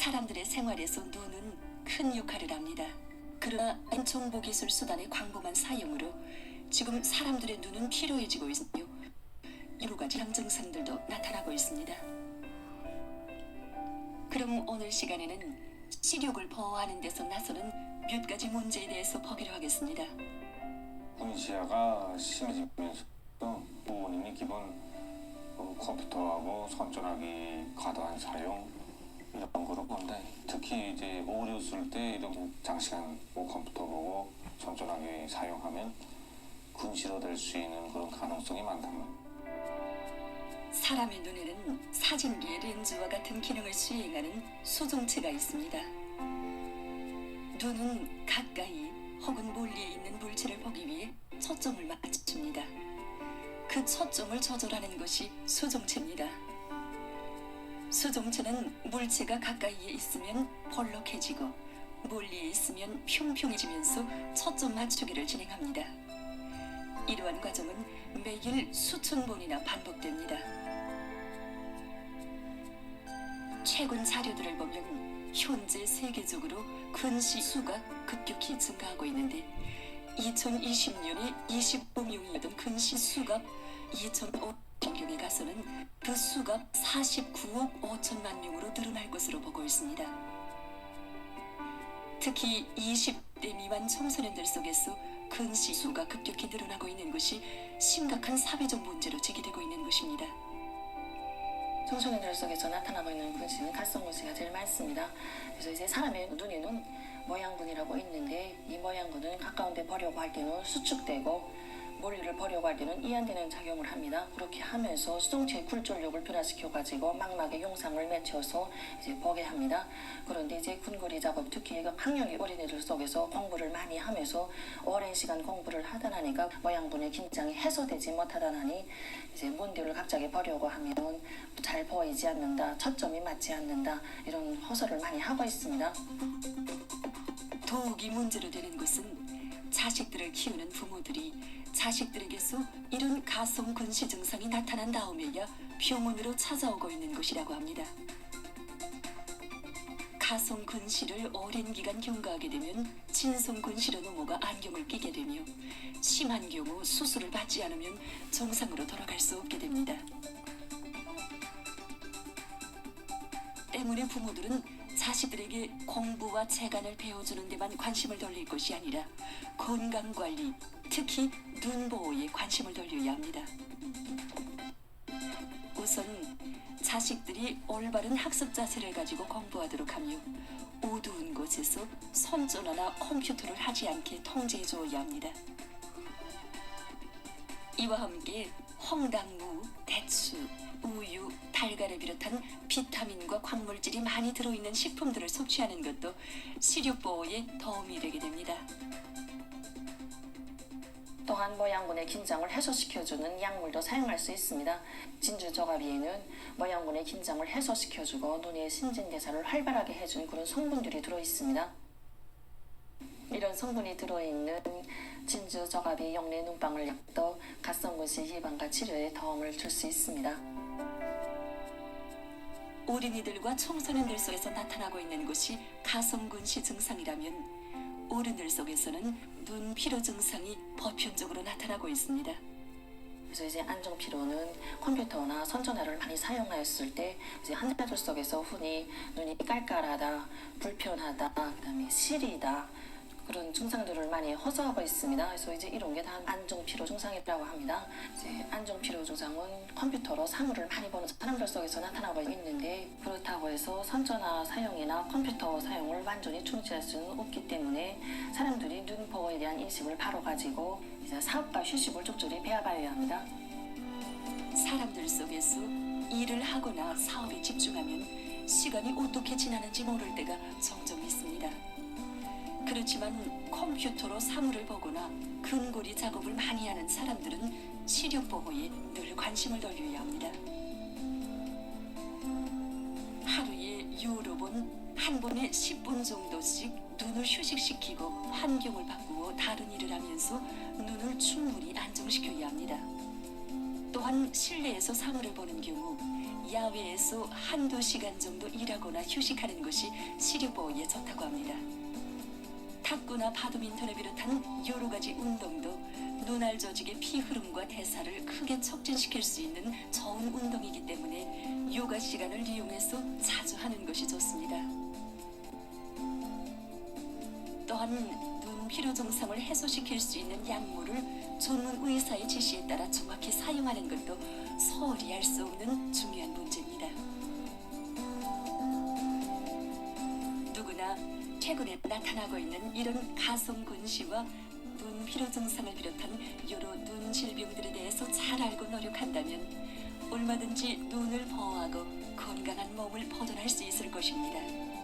사람들의 생활에서 눈은 큰 역할을 합니다. 그러나 정보기술 수단의 광범한 사용으로 지금 사람들의 눈은 피로해지고 있으며 여러 가지 증상들도 나타나고 있습니다. 그럼 오늘 시간에는 시력을 보호하는 데서 나서는 몇 가지 문제에 대해서 보기로 하겠습니다. 분시야가 심해지면서 부모님이 기본 컴퓨터하고 손전화기 과도한 사용 이런 거로 본데, 특히 이제 오류 쓸 때 이런 장시간 컴퓨터 보고 손전화기 사용하면 근시로 될 수 있는 그런 가능성이 많답니다. 사람의 눈에는 사진기의 렌즈와 같은 기능을 수행하는 수정체가 있습니다. 눈은 가까이 혹은 멀리에 있는 물체를 보기 위해 초점을 맞춥니다. 그 초점을 조절하는 것이 수정체입니다. 수정체는 물체가 가까이에 있으면 볼록해지고 멀리에 있으면 평평해지면서 초점 맞추기를 진행합니다. 이러한 과정은 매일 수천 번이나 반복됩니다. 최근 자료들을 보면 현재 세계적으로 근시 수가 급격히 증가하고 있는데 2020년에 25명이던 근시 수가 2050년에 가서는 그 수가 49억 5천만 명으로 늘어날 것으로 보고 있습니다. 특히 20대 미만 청소년들 속에서 근시 수가 급격히 늘어나고 있는 것이 심각한 사회적 문제로 제기되고 있는 것입니다. 청소년들 속에서 나타나고 있는 근시는 가성 근시가 제일 많습니다. 그래서 이제 사람의 눈에는 모양근이라고 있는데, 이 모양근은 가까운 데 보려고 할 때는 수축되고 멀리를 보려고 할 때는 이완되는 작용을 합니다. 그렇게 하면서 수정체의 굴절력을 변화시켜가지고 망막의 용상을 맺혀서 이제 보게 합니다. 그런데 이제 근거리 작업, 특히 학령기 어린이들 속에서 공부를 많이 하면서 오랜 시간 공부를 하다 나니까 모양근의 긴장이 해소되지 못하다 나니 이제 먼 데를 갑자기 보려고 하면 잘 보이지 않는다, 초점이 맞지 않는다, 이런 호소를 많이 하고 있습니다. 더욱이 문제로 되는 것은 자식들을 키우는 부모들이 자식들에게서 이런 가성 근시 증상이 나타난 다음에야 병원으로 찾아오고 있는 것이라고 합니다. 가성 근시를 오랜 기간 경과하게 되면 진성 근시로 넘어가 안경을 끼게 되며 심한 경우 수술을 받지 않으면 정상으로 돌아갈 수 없게 됩니다. 때문에 부모들은 자식들에게 공부와 재간을 배워주는 데만 관심을 돌릴 것이 아니라 건강관리, 특히 눈 보호에 관심을 돌려야 합니다. 우선 자식들이 올바른 학습 자세를 가지고 공부하도록 하며 어두운 곳에서 손전화나 컴퓨터를 하지 않게 통제해 주어야 합니다. 이와 함께 홍당무, 대추, 우유, 달걀을 비롯한 비타민과 광물질이 많이 들어있는 식품들을 섭취하는 것도 시력 보호에 도움이 되게 됩니다. 또한 모양근의 긴장을 해소시켜주는 약물도 사용할 수 있습니다. 진주저가비에는 모양근의 긴장을 해소시켜주고 눈의 신진대사를 활발하게 해준 그런 성분들이 들어있습니다. 이런 성분이 들어있는 진주저가비 영내 눈방울 약도 가성근시 예방과 치료에 도움을 줄 수 있습니다. 어린이들과 청소년들 속에서 나타나고 있는 것이 가성근시 증상이라면 어른들 속에서는 눈 피로 증상이 보편적으로 나타나고 있습니다. 그래서 이제 안정피로는 컴퓨터나 손전화를 많이 사용하였을 때 이제 환자들 속에서 흔히 눈이 깔깔하다, 불편하다, 그다음에 시리다, 그런 증상들을 많이 호소하고 있습니다. 그래서 이제 이런 게 다 안정피로 증상이라고 합니다. 이제 안정피로 증상은 컴퓨터로 사물을 많이 보는 사람들 속에서 나타나고 있는데, 그렇다고 해서 손전화 사용이나 컴퓨터 사용을 완전히 중지할 수는 없기 때문에 사람들이 눈 보호에 대한 인식을 바로 가지고 이제 사업과 휴식을 적절히 배워봐야 합니다. 사람들 속에서 일을 하거나 사업에 집중하면 시간이 어떻게 지나는지 모를 때가 종종 있습니다. 그렇지만 컴퓨터로 사물을 보거나 근거리 작업을 많이 하는 사람들은 시력 보호에 늘 관심을 돌려야 합니다. 하루에 여러 번, 한 번에 10분 정도씩 눈을 휴식시키고 환경을 바꾸어 다른 일을 하면서 눈을 충분히 안정시켜야 합니다. 또한 실내에서 사물을 보는 경우 야외에서 한두 시간 정도 일하거나 휴식하는 것이 시력 보호에 좋다고 합니다. 탁구나 바드민턴을 비롯한 여러 가지 운동도 눈알 조직의 피 흐름과 대사를 크게 촉진시킬 수 있는 좋은 운동이기 때문에 요가 시간을 이용해서 자주 하는 것이 좋습니다. 또한 눈 피로 증상을 해소시킬 수 있는 약물을 전문 의사의 지시에 따라 정확히 사용하는 것도 소홀히 할 수 없는 중요한 문제입니다. 누구나 최근에 나타나고 있는 이런 가성 근시와 눈 피로 증상을 비롯한 여러 눈 질병들에 대해서 잘 알고 노력한다면 얼마든지 눈을 보호하고 건강한 몸을 보존할 수 있을 것입니다.